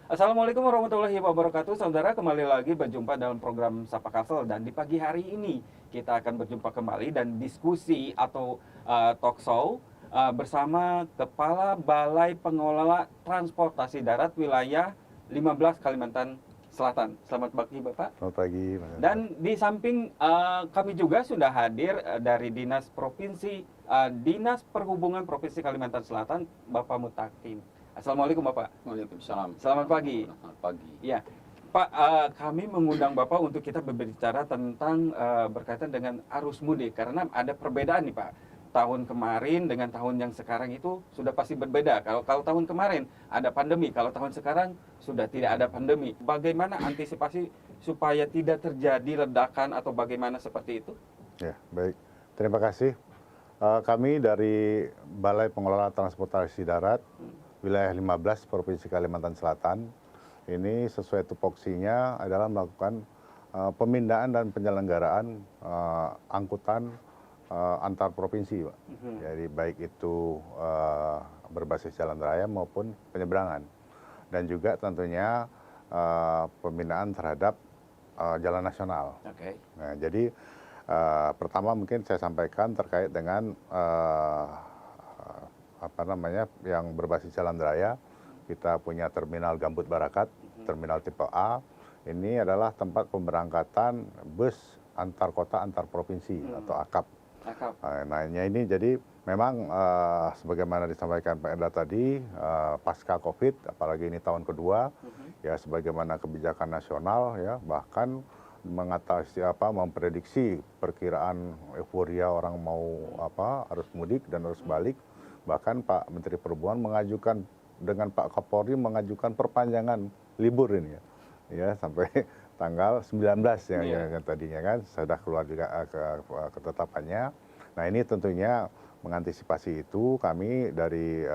Assalamualaikum warahmatullahi wabarakatuh. Saudara, kembali lagi berjumpa dalam program Sapa Kasel, dan di pagi hari ini kita akan berjumpa kembali dan diskusi atau talk show bersama Kepala Balai Pengelola Transportasi Darat Wilayah 15 Kalimantan Selatan. Selamat pagi Bapak. Selamat pagi, Mas. Dan di samping kami juga sudah hadir dari Dinas Perhubungan Provinsi Kalimantan Selatan, Bapak Mutakin. Assalamualaikum Bapak. Waalaikumsalam. Selamat pagi. Selamat pagi. Ya, Pak, kami mengundang Bapak untuk kita berbicara tentang berkaitan dengan arus mudik, karena ada perbedaan nih Pak. Tahun kemarin dengan tahun yang sekarang itu sudah pasti berbeda. Kalau tahun kemarin ada pandemi, kalau tahun sekarang sudah tidak ada pandemi. Bagaimana antisipasi supaya tidak terjadi ledakan atau bagaimana seperti itu? Ya, baik. Terima kasih. Kami dari Balai Pengelola Transportasi Darat Wilayah 15 Provinsi Kalimantan Selatan ini sesuai tupoksinya adalah melakukan pemindahan dan penyelenggaraan angkutan antar provinsi, Pak. Jadi baik itu berbasis jalan raya maupun penyeberangan, dan juga tentunya pembinaan terhadap jalan nasional. Oke. Nah, jadi pertama mungkin saya sampaikan terkait dengan yang berbasis jalan raya. Kita punya terminal Gambut Barakat, terminal tipe A. Ini adalah tempat pemberangkatan bus antar kota antar provinsi atau AKAP. Nah, ini jadi memang sebagaimana disampaikan Pak Endra tadi, pasca COVID, apalagi ini tahun kedua, ya sebagaimana kebijakan nasional, ya bahkan mengatasi memprediksi perkiraan euforia orang mau arus mudik dan arus balik. Bahkan Pak Menteri Perhubungan mengajukan dengan Pak Kapolri mengajukan perpanjangan libur ini ya sampai tanggal 19 yang tadinya kan sudah keluar juga ketetapannya. Nah, ini tentunya mengantisipasi itu kami dari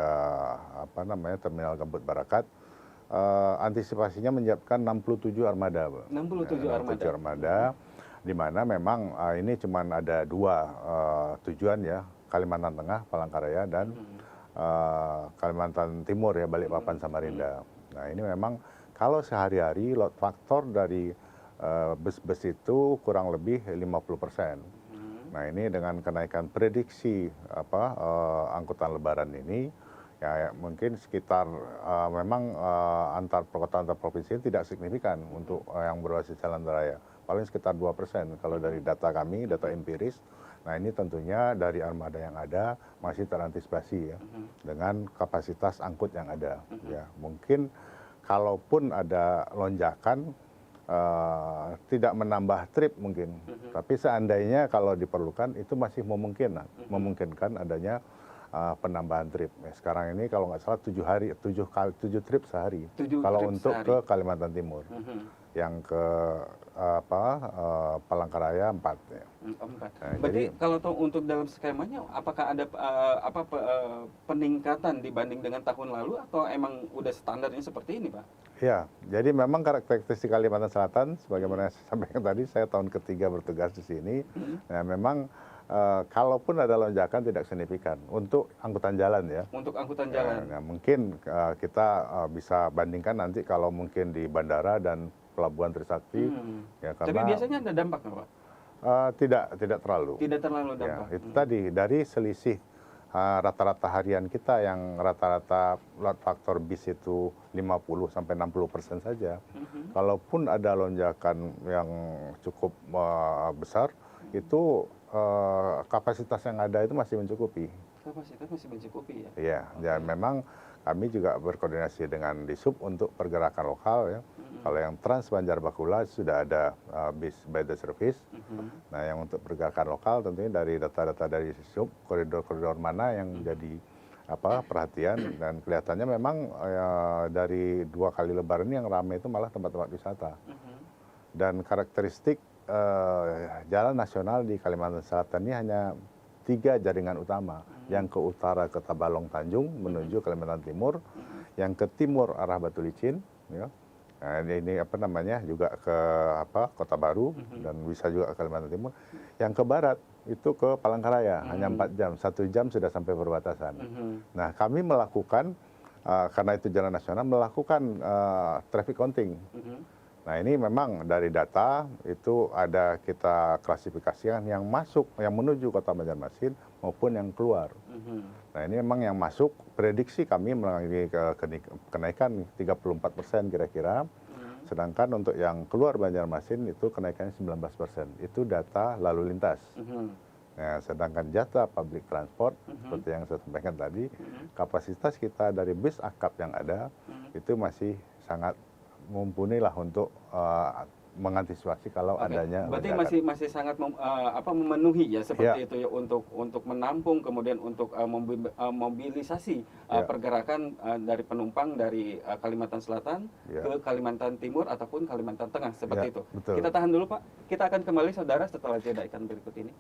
terminal Gambut Barakat antisipasinya menyiapkan 67 armada, Pak. 67 armada, di mana memang ini cuma ada dua tujuan ya, Kalimantan Tengah, Palangkaraya, dan Kalimantan Timur ya, Balikpapan, Samarinda. Nah, ini memang kalau sehari-hari load factor dari bus-bus itu kurang lebih 50%. Nah, ini dengan kenaikan prediksi angkutan lebaran ini, ya mungkin sekitar memang antar kota antar provinsi tidak signifikan untuk yang berbasis jalan raya. Paling sekitar 2% kalau dari data kami, data empiris. Nah, ini tentunya dari armada yang ada masih terantisipasi ya, dengan kapasitas angkut yang ada. Ya, mungkin kalaupun ada lonjakan tidak menambah trip mungkin, tapi seandainya kalau diperlukan itu masih memungkinkan adanya penambahan trip. Palangkaraya ini kalau nggak salah 7 trip sehari. Kalau untuk ke Kalimantan Timur, yang ke Palangkaraya 4 ya. 4. Nah, berarti jadi, kalau untuk dalam skemanya, apakah ada peningkatan dibanding dengan tahun lalu, atau emang udah standarnya seperti ini, Pak? ya, jadi memang karakteristik Kalimantan Selatan, sebagaimana saya sampaikan tadi, saya tahun ketiga bertugas di sini. Nah, memang kalaupun ada lonjakan tidak signifikan untuk angkutan jalan ya. Untuk angkutan jalan. Nah, mungkin kita bisa bandingkan nanti kalau mungkin di bandara dan Pelabuhan Trisakti. Ya, karena, tapi biasanya ada dampak nggak, Pak? Tidak terlalu. Tidak terlalu dampak. Ya, itu tadi dari selisih rata-rata harian kita yang rata-rata load factor bis itu 50-60% saja. Kalaupun ada lonjakan yang cukup besar, itu kapasitas yang ada itu masih mencukupi. Kapasitas masih mencukupi ya? Iya, dan memang kami juga berkoordinasi dengan Disub untuk pergerakan lokal ya. Kalau yang Trans Banjar Bakula sudah ada bis by the service. Nah, yang untuk pergerakan lokal tentunya dari data-data dari Disub, koridor-koridor mana yang jadi perhatian, dan kelihatannya memang dari 2 kali lebaran ini yang ramai itu malah tempat-tempat wisata. Dan karakteristik jalan nasional di Kalimantan Selatan ini hanya 3 jaringan utama. Yang ke utara ke Tabalong Tanjung menuju Kalimantan Timur, yang ke timur arah Batu Licin, ya. Nah, ini juga ke Kota Baru, dan bisa juga ke Kalimantan Timur. Yang ke barat itu ke Palangkaraya, hanya 4 jam, 1 jam sudah sampai perbatasan. Nah, kami melakukan karena itu jalan nasional melakukan traffic counting. Nah ini memang dari data itu ada kita klasifikasikan yang masuk, yang menuju kota Banjarmasin maupun yang keluar. Nah ini memang yang masuk, prediksi kami mengalami kenaikan 34% kira-kira. Sedangkan untuk yang keluar Banjarmasin itu kenaikannya 19%. Itu data lalu lintas. Nah, sedangkan jasa public transport, seperti yang saya sampaikan tadi, kapasitas kita dari bis akap yang ada, itu masih sangat mumpuni lah untuk mengantisipasi kalau adanya berarti lonjakan. masih sangat memenuhi ya seperti Ya. itu ya untuk menampung kemudian untuk mobilisasi Ya. pergerakan dari penumpang dari Kalimantan Selatan Ya. ke Kalimantan Timur ataupun Kalimantan Tengah seperti Ya, itu. betul. Kita tahan dulu Pak. Kita akan kembali saudara setelah jeda iklan berikut ini.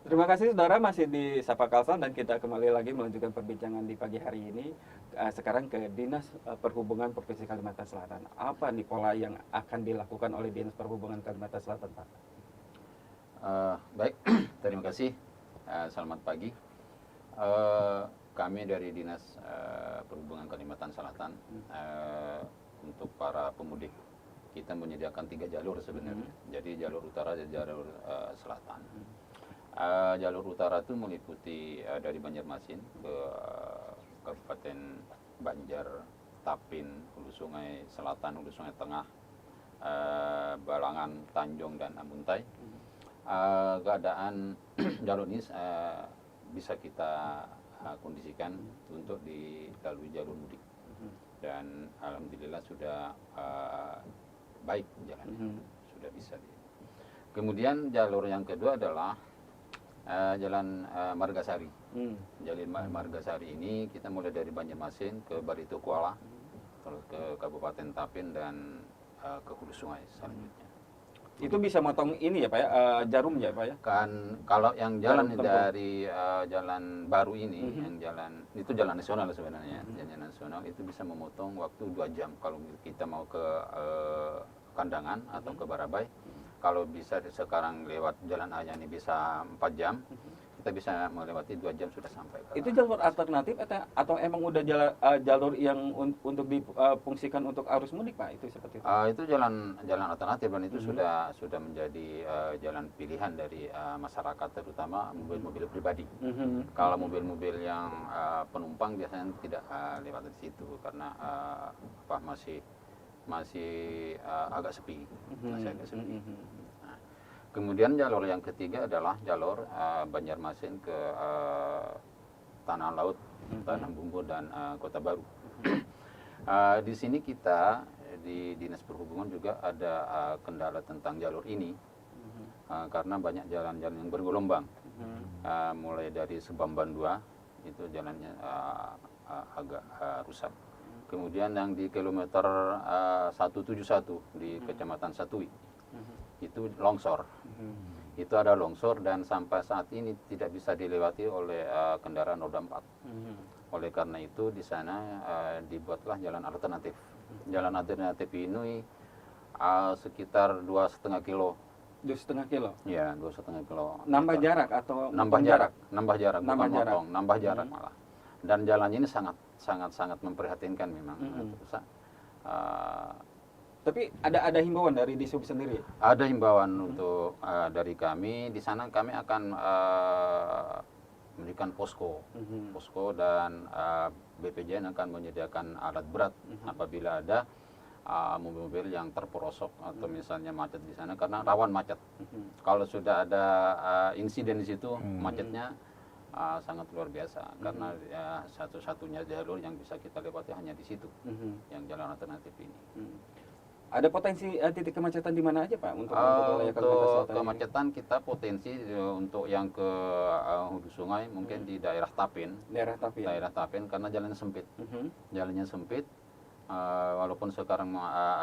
Terima kasih saudara masih di Sapa Kalsel dan kita kembali lagi melanjutkan perbincangan di pagi hari ini. Sekarang ke Dinas Perhubungan Provinsi Kalimantan Selatan. Apa nih pola yang akan dilakukan oleh Dinas Perhubungan Kalimantan Selatan, Pak? Baik, terima kasih. Selamat pagi. Kami dari Dinas Perhubungan Kalimantan Selatan untuk para pemudik kita menyediakan 3 jalur sebenarnya. Jadi jalur utara dan jalur selatan. Jalur utara itu meliputi dari Banjarmasin ke Kabupaten Banjar, Tapin, Hulu Sungai Selatan, Hulu Sungai Tengah, Balangan, Tanjung, dan Ambuntai. Keadaan jalur ini bisa kita kondisikan untuk dilalui jalur mudik, dan alhamdulillah sudah baik jalannya, sudah bisa. Kemudian jalur yang kedua adalah Jalan Margasari. Jalan Margasari ini kita mulai dari Banjarmasin ke Barito Kuala, terus ke Kabupaten Tapin, dan ke Hulu Sungai selanjutnya. Itu bisa motong ini ya Pak ya, jarum ya Pak ya? Kan kalau yang jalan Jalan tempuh. dari jalan baru ini, yang jalan itu jalan nasional sebenarnya, jalan nasional itu bisa memotong waktu 2 jam kalau kita mau ke Kandangan atau ke Barabai. Kalau bisa sekarang lewat jalan Ayah ini bisa 4 jam, kita bisa melewati 2 jam sudah sampai. Itu jalur alternatif atau emang udah jalur yang untuk difungsikan untuk arus mudik Pak? Itu seperti itu? Itu jalan alternatif, dan itu sudah menjadi jalan pilihan dari masyarakat, terutama mobil-mobil pribadi. Kalau mobil-mobil yang penumpang biasanya tidak lewat di situ karena masih agak sepi, Nah, kemudian jalur yang ketiga adalah jalur Banjarmasin ke Tanah Laut, Tanah Bumbu, dan Kota Baru. Di sini kita di Dinas Perhubungan juga ada kendala tentang jalur ini, karena banyak jalan-jalan yang bergelombang, mulai dari Sebamban 2 itu jalannya agak rusak. Kemudian yang di kilometer 171 di Kecamatan Satui itu longsor. Itu ada longsor dan sampai saat ini tidak bisa dilewati oleh kendaraan roda 4. Oleh karena itu di sana dibuatlah jalan alternatif. Jalan alternatif ini sekitar 2,5 kilo. 2,5 kilo? Ya, 2,5 kilo. Nambah jarak atau nambah jarak, bukan jarak. motong, nambah jarak malah. Dan jalannya ini sangat memprihatinkan memang. Tapi ada himbauan dari Disub sendiri? Ada himbauan untuk dari kami. Di sana kami akan memberikan posko, dan BPJN akan menyediakan alat berat apabila ada mobil-mobil yang terperosok atau misalnya macet di sana, karena rawan macet. Kalau sudah ada insiden di situ, macetnya sangat luar biasa, karena satu-satunya jalur yang bisa kita lewati hanya di situ, yang jalan alternatif ini. Ada potensi titik kemacetan di mana aja Pak untuk wilayah Kalimantan Untuk Selatan kemacetan kita potensi untuk yang ke hulu sungai mungkin di daerah Tapin. daerah Tapin. Daerah Tapin karena jalannya sempit. Jalannya sempit. walaupun sekarang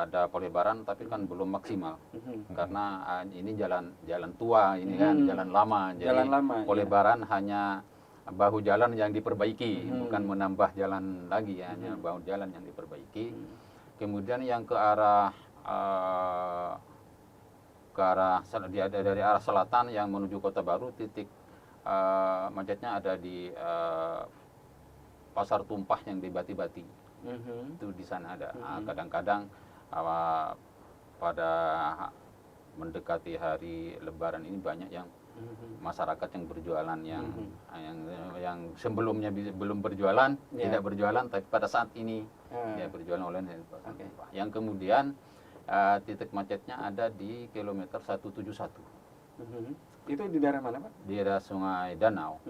ada pelebaran, tapi kan belum maksimal karena ini jalan tua, ini kan jalan lama, jadi Jalan lama, ya. pelebaran hanya bahu jalan yang diperbaiki, bukan menambah jalan lagi, hanya bahu jalan yang diperbaiki. Kemudian yang ke arah dari arah selatan yang menuju Kota Baru, titik macetnya ada di Pasar Tumpah yang di Bati-Bati. Itu di sana ada. Kadang-kadang pada mendekati hari Lebaran ini banyak yang masyarakat yang berjualan yang sebelumnya belum berjualan, tidak berjualan, tapi pada saat ini ya berjualan online. Yang kemudian titik macetnya ada di kilometer 171. Itu di daerah mana, Pak? Di daerah Sungai Danau.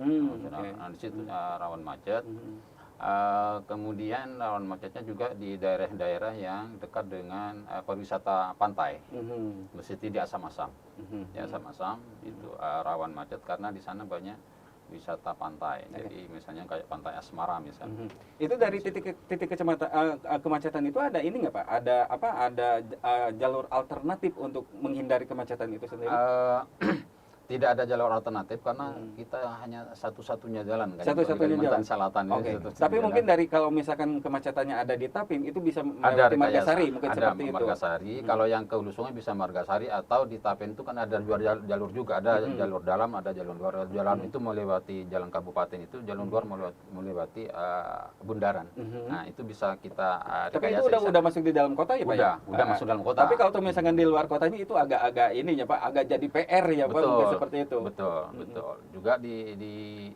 Di situ rawan macet. Kemudian rawan macetnya juga di daerah-daerah yang dekat dengan pariwisata pantai, mesti di Asam-Asam. Di Asam-Asam itu rawan macet karena di sana banyak wisata pantai. Jadi misalnya kayak Pantai Asmara misalnya. Itu dari titik kemacetan itu ada ini nggak, Pak? Ada jalur alternatif untuk menghindari kemacetan itu sendiri? Tidak ada jalur alternatif karena kita hanya satu-satunya jalan kan. Satu-satunya jalan. Selatan. Oke. Tapi mungkin dari kalau misalkan kemacetannya ada di Tapin itu bisa melewati Margasari mungkin seperti itu. Margasari. Kalau yang ke Hulu Sungai bisa Margasari, atau di Tapin itu kan ada dua jalur juga, ada jalur dalam, ada jalur luar. Jalur itu melewati jalan kabupaten, itu jalur luar melewati Bundaran. Nah, itu bisa kita Tapi itu udah masuk di dalam kota ya, Pak? Udah masuk dalam kota. Tapi kalau misalkan di luar kotanya itu agak-agak ini ya, Pak, agak jadi PR ya, Pak, mungkin seperti itu. Betul. Juga di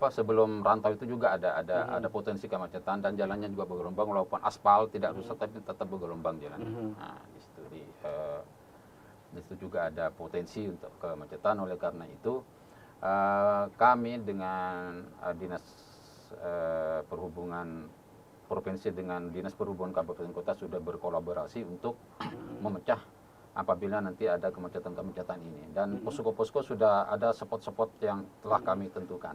sebelum rantau itu juga ada potensi kemacetan, dan jalannya juga bergelombang, walaupun aspal tidak rusak tapi tetap bergelombang jalannya. Nah, di situ juga ada potensi untuk kemacetan. Oleh karena itu kami dengan Dinas Perhubungan Provinsi dengan Dinas Perhubungan Kabupaten Kota sudah berkolaborasi untuk memecah apabila nanti ada kemacetan-kemacetan ini. Dan posko-posko sudah ada spot-spot yang telah kami tentukan.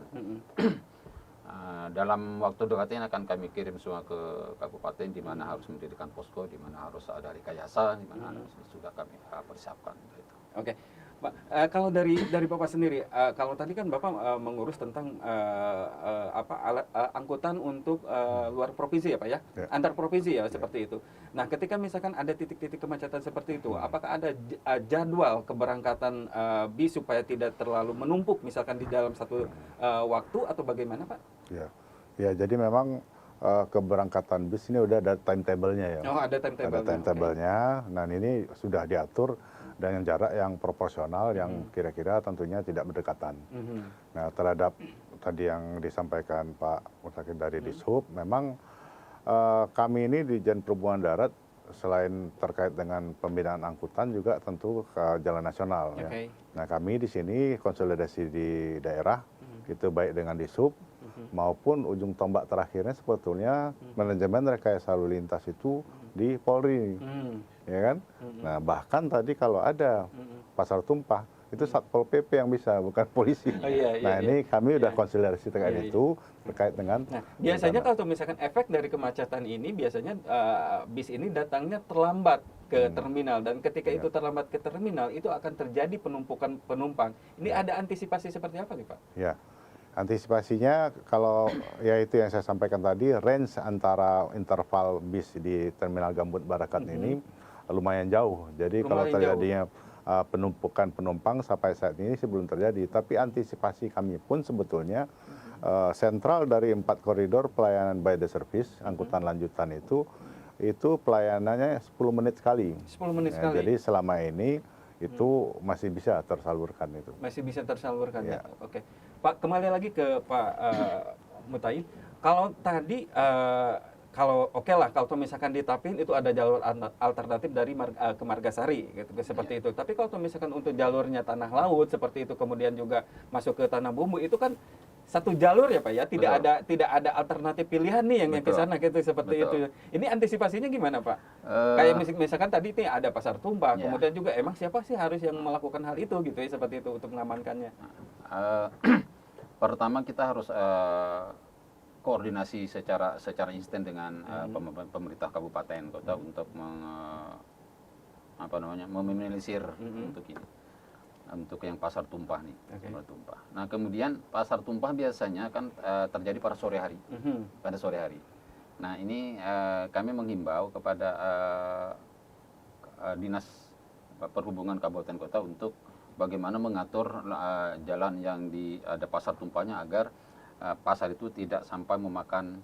Dalam waktu dekat ini akan kami kirim semua ke kabupaten di mana harus mendirikan posko, di mana harus ada rekayasa, di mana sudah kami persiapkan. Oke. Pak, kalau dari Bapak sendiri, kalau tadi kan Bapak mengurus tentang angkutan untuk luar provinsi ya, Pak ya? Antar provinsi ya, seperti itu. Nah, ketika misalkan ada titik-titik kemacetan seperti itu, apakah ada jadwal keberangkatan bis supaya tidak terlalu menumpuk misalkan di dalam satu waktu, atau bagaimana, Pak? Ya, jadi memang keberangkatan bis ini udah ada timetable-nya ya. Oh, ada timetable-nya. Ada timetable-nya. Nah, ini sudah diatur dengan jarak yang proporsional, yang kira-kira tentunya tidak berdekatan. Nah, terhadap tadi yang disampaikan Pak Mutakin dari Dishub, memang kami ini di Dijen Perhubungan Darat selain terkait dengan pembinaan angkutan juga tentu ke jalan nasional. Ya. Nah, kami di sini konsolidasi di daerah, itu baik dengan Dishub maupun ujung tombak terakhirnya sebetulnya manajemen rekayasa lalu lintas itu di Polri, ya kan? Nah, bahkan tadi kalau ada Pasar Tumpah itu Satpol PP yang bisa, bukan polisi. Ini kami udah konsolidasi terkait itu, terkait dengan. Nah, biasanya kalau misalkan efek dari kemacetan ini, biasanya bis ini datangnya terlambat ke terminal, dan ketika itu terlambat ke terminal, itu akan terjadi penumpukan penumpang. Ini ada antisipasi seperti apa nih, Pak? Ya. Antisipasinya kalau ya itu yang saya sampaikan tadi, range antara interval bis di Terminal Gambut Barakat ini lumayan jauh. Jadi kalau terjadinya penumpukan penumpang sampai saat ini sih belum terjadi. Tapi antisipasi kami pun sebetulnya sentral dari 4 koridor pelayanan by the service, angkutan lanjutan itu pelayanannya 10 menit sekali. 10 menit sekali. Jadi selama ini itu masih bisa tersalurkan itu. Masih bisa tersalurkan ya. Oke. Pak, kembali lagi ke Pak Mutakin. Kalau tadi kalau kalau misalkan di Tapin itu ada jalur alternatif dari ke Margasari gitu, seperti itu. Tapi kalau misalkan untuk jalurnya tanah laut seperti itu, kemudian juga masuk ke Tanah Bumbu, itu kan satu jalur ya, Pak ya, tidak ada alternatif pilihan nih yang ke sana gitu, seperti itu. Ini antisipasinya gimana, Pak? Kayak misalkan tadi nih ada Pasar Tumpah, kemudian juga emang siapa sih harus yang melakukan hal itu gitu ya, seperti itu untuk mengamankannya? Pertama kita harus koordinasi secara instan dengan pemerintah kabupaten kota untuk meminimalisir untuk ini, untuk yang pasar tumpah nih. Pasar tumpah. Nah kemudian pasar tumpah biasanya kan terjadi pada sore hari. Nah ini kami menghimbau kepada dinas perhubungan kabupaten kota untuk bagaimana mengatur jalan yang ada pasar tumpahnya agar pasar itu tidak sampai memakan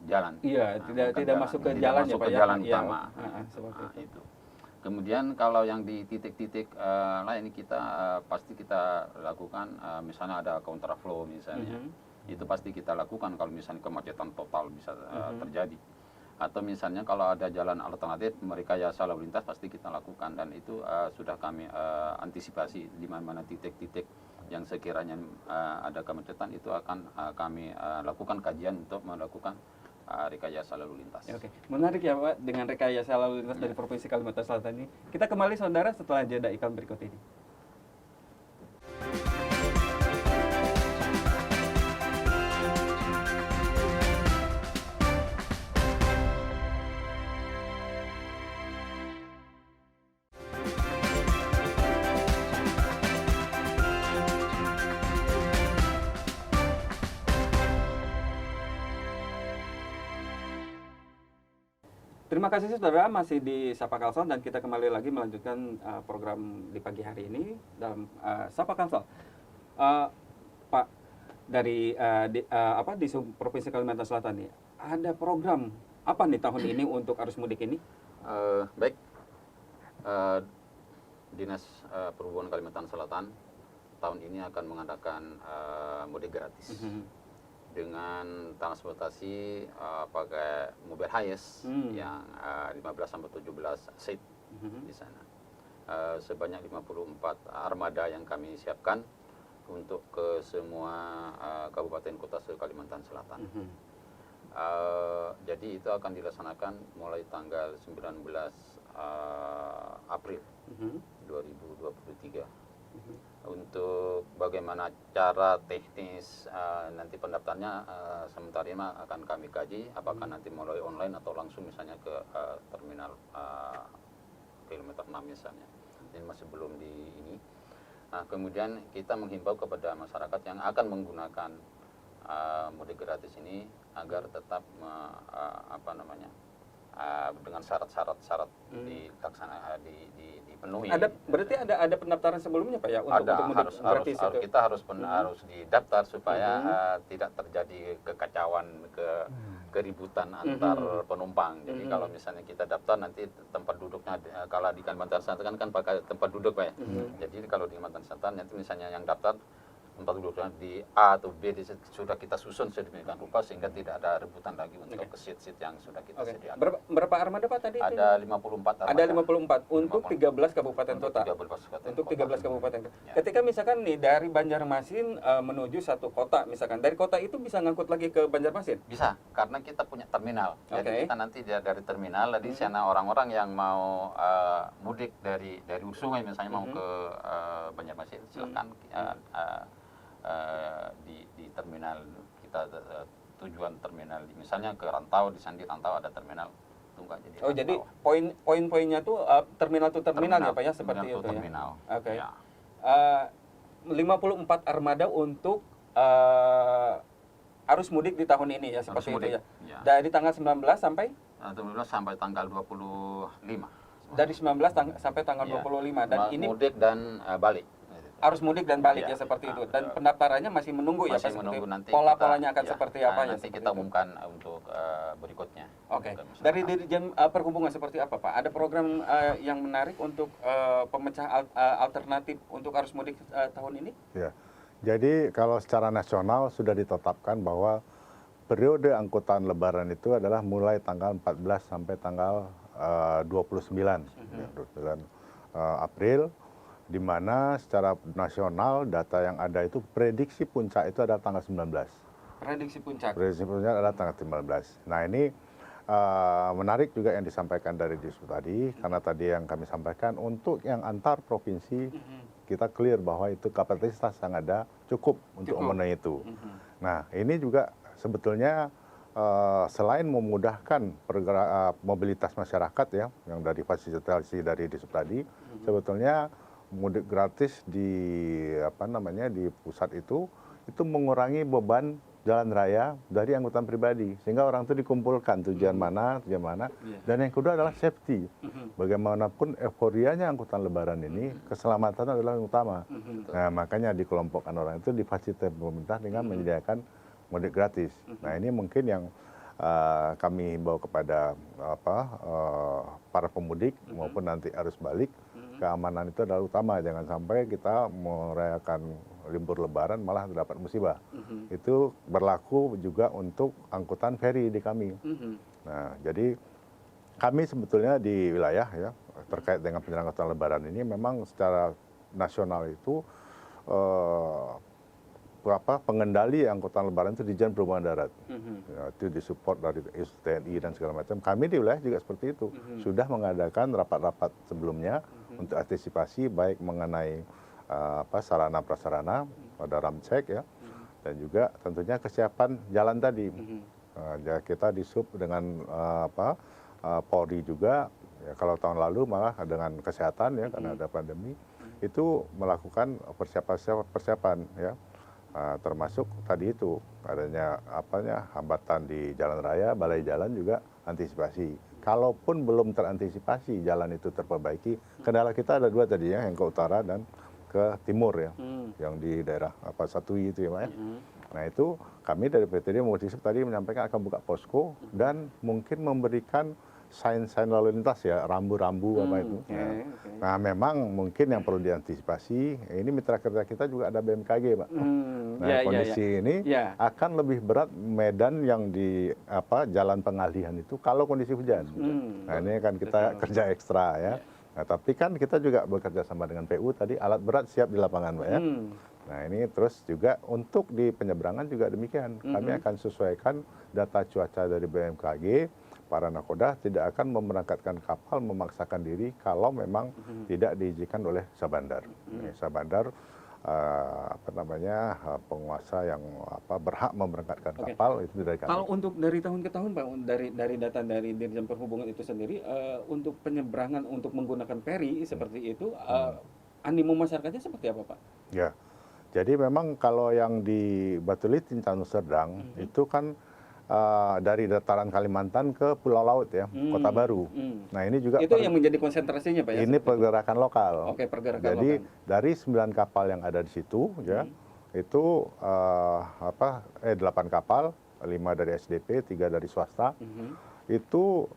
jalan. Iya, tidak masuk ke jalan ya Pak ya. Jalan utama. Itu. Kemudian kalau yang di titik-titik lain kita pasti kita lakukan, misalnya ada kontraflow misalnya, itu pasti kita lakukan kalau misalnya kemacetan total bisa terjadi. Atau misalnya kalau ada jalan alternatif merekayasa lalu lintas pasti kita lakukan, dan itu sudah kami antisipasi di mana-mana titik-titik yang sekiranya ada kemacetan itu akan kami lakukan kajian untuk melakukan rekayasa lalu lintas. Oke, menarik ya Pak dengan rekayasa lalu lintas dari Provinsi Kalimantan Selatan ini. Kita kembali saudara setelah jeda iklan berikut ini. Terima kasih saudara, masih di Sapa Kalsel dan kita kembali lagi melanjutkan program di pagi hari ini dalam Sapa Kalsel. Pak, dari di Provinsi Kalimantan Selatan nih, ada program apa nih tahun ini untuk arus mudik ini? Baik, Dinas Perhubungan Kalimantan Selatan tahun ini akan mengadakan mudik gratis. Dengan transportasi pakai mobil highest yang 15 sampai 17 seat di sana. Sebanyak 54 armada yang kami siapkan untuk ke semua kabupaten kota se-Kalimantan Selatan. Jadi itu akan dilaksanakan mulai tanggal 19 April 2023. Untuk bagaimana cara teknis nanti pendaftarnya sementara ini akan kami kaji, apakah nanti melalui online atau langsung misalnya ke terminal kilometer 6 misalnya. Ini masih belum di ini. Nah, kemudian kita menghimbau kepada masyarakat yang akan menggunakan mudik gratis ini agar tetap dengan syarat-syarat dipenuhi. Berarti ada pendaftaran sebelumnya Pak ya untuk mudik gratis itu? Kita harus didaftar supaya tidak terjadi kekacauan, keributan antar penumpang. Jadi kalau misalnya kita daftar nanti tempat duduknya, kalau di Kalimantan Selatan kan pakai tempat duduk Pak ya. Jadi kalau di Kalimantan Selatan nanti misalnya yang daftar tempat duduknya di A atau B sudah kita susun sedemikian rupa sehingga tidak ada rebutan lagi untuk ke seat-seat yang sudah kita sediakan. Berapa armada Pak tadi? Ada 54 armada. Ada 54 untuk 13 kabupaten kota. Untuk 13 kabupaten. Ya. Ketika misalkan nih dari Banjarmasin menuju satu kota misalkan, dari kota itu bisa ngangkut lagi ke Banjarmasin? Bisa, karena kita punya terminal. Jadi kita nanti dari terminal di sana orang-orang yang mau mudik dari Sungai misalnya mau ke Banjarmasin silakan di terminal kita, tujuan terminal misalnya ke Rantau, di sana di Rantau ada terminal, tunggu aja di Rantau. Jadi poin-poinnya tuh terminal ya Pak ya, seperti itu terminal. Ya. Oke. 54 armada untuk arus mudik di tahun ini ya, seperti itu ya. Dari tanggal 19 sampai tanggal 25. Dari 19 sampai tanggal 25 dan ini mudik dan balik. Arus mudik dan balik ya seperti itu. Dan pendaftarannya masih menunggu ya Pak, menunggu nanti pola-polanya akan seperti apa ya? Nanti kita umumkan untuk berikutnya. Oke. Dari Dirjen Perhubungan seperti apa Pak? Ada program yang menarik untuk pemecah alternatif untuk arus mudik tahun ini? Ya. Jadi kalau secara nasional sudah ditetapkan bahwa periode angkutan Lebaran itu adalah mulai tanggal 14 sampai tanggal 29 April. Di mana secara nasional data yang ada itu prediksi puncak itu adalah tanggal 19. Prediksi puncak adalah tanggal 19. Nah ini menarik juga yang disampaikan dari Disub tadi, karena tadi yang kami sampaikan untuk yang antar provinsi kita clear bahwa itu kapasitas yang ada cukup untuk memenuhi itu. Nah ini juga sebetulnya selain memudahkan mobilitas masyarakat ya, yang dari fasilitasi dari Disub tadi, sebetulnya mudik gratis di pusat itu mengurangi beban jalan raya dari angkutan pribadi, sehingga orang itu dikumpulkan tujuan mana, dan yang kedua adalah safety. Bagaimanapun euforianya angkutan Lebaran ini, keselamatan adalah yang utama. Nah, makanya dikelompokkan orang itu difasilitasi pemerintah dengan menyediakan mudik gratis. Nah, ini mungkin yang kami himbau kepada para pemudik maupun nanti arus balik, keamanan itu adalah utama. Jangan sampai kita merayakan libur Lebaran malah terdapat musibah. Itu berlaku juga untuk angkutan feri di kami. Nah, jadi kami sebetulnya di wilayah ya terkait dengan penyelenggaraan angkutan Lebaran ini memang secara nasional itu pengendali angkutan Lebaran itu di Dijen Perhubungan Darat. Ya, itu disupport dari TNI dan segala macam. Kami di wilayah juga seperti itu. Sudah mengadakan rapat-rapat sebelumnya untuk antisipasi baik mengenai sarana prasarana, ada ramcek ya, dan juga tentunya kesiapan jalan tadi. Ya, kita disub dengan Polri juga. Ya, kalau tahun lalu malah dengan kesehatan ya karena ada pandemi itu melakukan persiapan ya. Termasuk tadi itu adanya hambatan di jalan raya, balai jalan juga antisipasi. Kalaupun belum terantisipasi jalan itu terperbaiki, kendala kita ada dua tadi ya, yang ke utara dan ke timur ya, yang di daerah Satui itu ya Pak ya. Nah itu kami dari PTD Multisub tadi menyampaikan akan buka posko dan mungkin memberikan sign-sign lalu lintas ya, rambu-rambu itu. Nah, memang mungkin yang perlu diantisipasi, ini mitra kerja kita juga ada BMKG, Pak. Nah, kondisi ini akan lebih berat medan yang di jalan pengalihan itu kalau kondisi hujan. Nah, ini kan kita kerja ekstra ya. Nah, tapi kan kita juga bekerja sama dengan PU tadi, alat berat siap di lapangan, Pak ya. Nah, ini terus juga untuk di penyeberangan juga demikian. Kami akan sesuaikan data cuaca dari BMKG. Para nakoda tidak akan memberangkatkan kapal memaksakan diri kalau memang tidak diizinkan oleh Sabandar. Sabandar penguasa yang berhak memberangkatkan kapal itu dari kami. Kalau untuk dari tahun ke tahun Pak, dari data dari Dirjen Perhubungan itu sendiri, untuk penyeberangan untuk menggunakan feri seperti itu, animo masyarakatnya seperti apa Pak? Ya, jadi memang kalau yang di Batulitin Tanjung Serdang itu kan dari dataran Kalimantan ke Pulau Laut ya, Kota Baru. Nah ini juga itu yang menjadi konsentrasinya Pak ya? Ini pergerakan lokal. Oke, pergerakan Jadi lokal. dari 9 kapal yang ada di situ ya, itu 8 kapal, 5 dari SDP, 3 dari swasta. Itu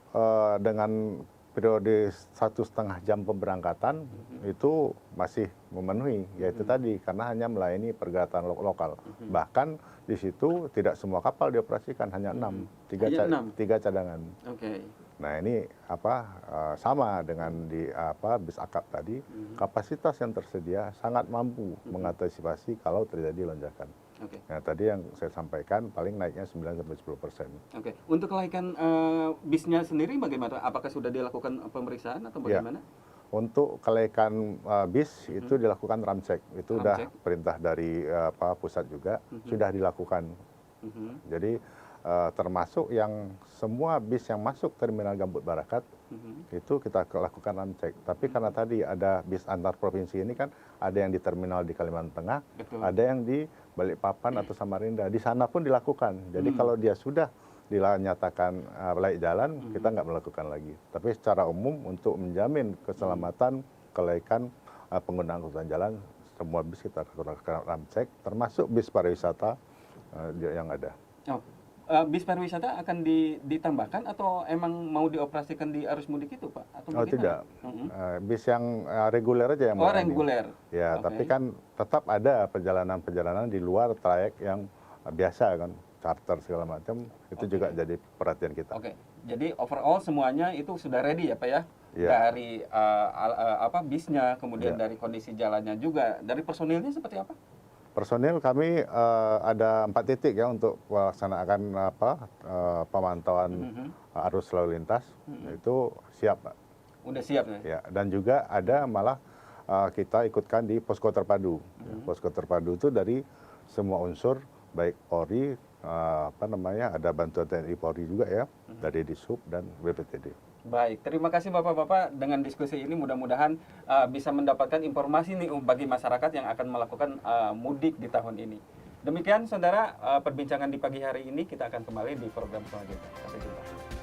dengan periode 1,5 jam pemberangkatan itu masih memenuhi, yaitu tadi karena hanya melayani pergerakan lokal. Bahkan di situ tidak semua kapal dioperasikan, hanya 6, 3 cadangan. Nah ini sama dengan di bis akap tadi, kapasitas yang tersedia sangat mampu mengantisipasi kalau terjadi lonjakan. Nah tadi yang saya sampaikan paling naiknya 9-10%. Untuk kelaikan bisnya sendiri bagaimana? Apakah sudah dilakukan pemeriksaan atau bagaimana? Untuk kelaikan bis itu dilakukan ramcek, itu sudah perintah dari pusat juga sudah dilakukan. Jadi termasuk yang semua bis yang masuk terminal Gambut Barakat itu kita lakukan ramcek. Tapi karena tadi ada bis antar provinsi ini kan ada yang di terminal di Kalimantan Tengah, ada yang di Balikpapan atau Samarinda. Di sana pun dilakukan. Jadi kalau dia sudah dinyatakan layak jalan, kita nggak melakukan lagi. Tapi secara umum untuk menjamin keselamatan, kelaikan penggunaan angkutan jalan, semua bis kita lakukan ramcek, termasuk bis pariwisata yang ada. Bis pariwisata akan ditambahkan atau emang mau dioperasikan di arus mudik itu Pak? Atau tidak. Bis yang reguler aja yang reguler. Ya, tapi kan tetap ada perjalanan-perjalanan di luar trayek yang biasa kan. Charter segala macam itu juga jadi perhatian kita. Jadi overall semuanya itu sudah ready ya Pak ya? Dari bisnya, kemudian dari kondisi jalannya juga, dari personilnya seperti apa? Personil kami ada 4 titik ya untuk melaksanakan pemantauan arus lalu lintas, itu siap Pak. Udah siap ya? Dan juga ada malah kita ikutkan di posko terpadu. Posko terpadu itu dari semua unsur baik Polri, ada bantuan TNI Polri juga ya dari Dishub dan BPTD. Baik, terima kasih Bapak-Bapak. Dengan diskusi ini mudah-mudahan bisa mendapatkan informasi nih bagi masyarakat yang akan melakukan mudik di tahun ini. Demikian saudara, perbincangan di pagi hari ini, kita akan kembali di program selanjutnya. Sampai jumpa.